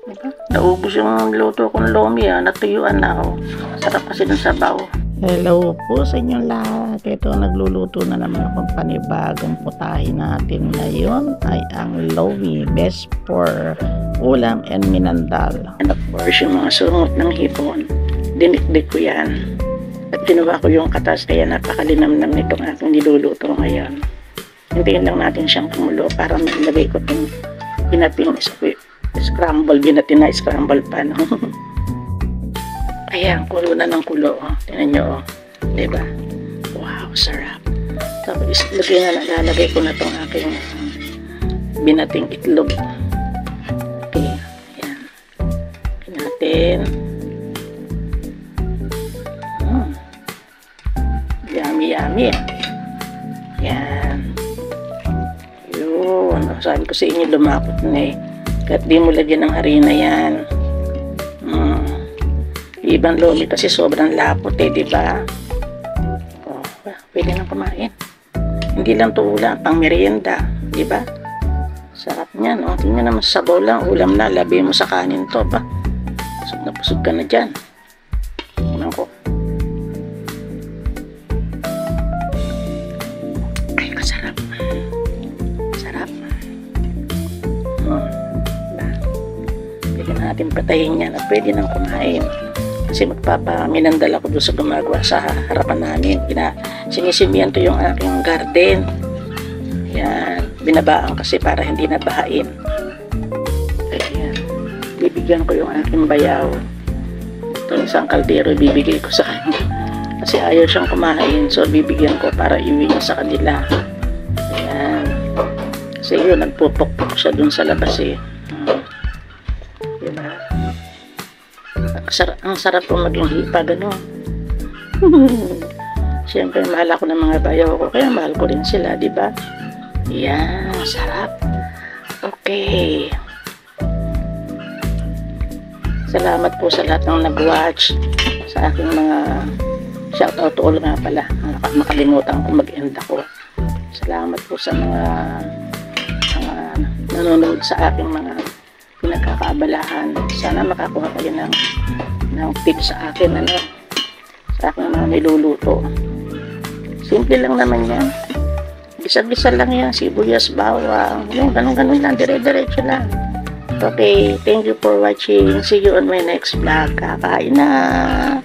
Diba? Naubos yung luto kong lomi, natuyuan na ako. Sarap kasi dun sabaw. Hello po sa inyong lahat. Ito, nagluluto na naman akong panibagong putahe natin ngayon ay ang lomi, best for ulam and minandal. And of course, yung mga sungot ng hipon, dinikdik ko yan. At ginawa ko yung katas, kaya napakalinamnam nitong aking niluluto ngayon. Hintayin lang natin siyang kumulo para mailagay ko itong binating scramble, binatin na scramble pa, no? Ayan, kulo na ng kulo. Tingnan nyo, diba? Wow, sarap. Tapos, lalagay ko na itong aking binating itlog. Okay, ayan. Natin. Yummy, yummy. Ayan. Yun. Sabi ko sa inyo, lumapot na eh. Kahit di mo lagyan ng harina yan. Ibang lomi kasi sobrang lapot eh, di ba? Oh, pwede nang kumain. Hindi lang to ulam, pang merienda, di ba? Sarap niyan, oh. Tingnan naman sa sabaw lang, ulam na, labi mo sa kanin to, ba? Busog na busog ka na dyan. Tingnan ko. Ay, kasarap. Sarap. Diba? Pwede natin patayin yan at pwede nang kumain. Kasi magpapaminandal ako doon sa gumagawa sa harapan namin. Sinisimiento yung aking garden. Yan. Binabaan kasi para hindi nabahain. Ayan. Bibigyan ko yung aking bayaw. Ito isang kaldero bibigay ko sa kanya. Kasi ayaw siyang kumain. So bibigyan ko para iwi niya sa kanila. Ayan. Kasi yun, nagpupok-pok siya doon sa labas eh. Diba? Ang sarap po maging hipag, ano? Siyempre, mahal ako ng mga bayaw ko, kaya mahal ko rin sila, di ba? Yan, sarap. Okay. Salamat po sa lahat ng nag-watch, sa aking mga shoutout to all nga pala. Nakalimutan ko mag-end ako. Salamat po sa mga nanonood sa aking mga pinagkakaabalahan. Sana makakuha kayo ng tips sa akin, ano, sa aking mga niluluto. Simple lang naman yan. Gisa-gisa lang yan, sibuyas, bawang, yung ganun-ganun lang, dire-diretso lang. Okay, thank you for watching. See you on my next vlog. Kakain na!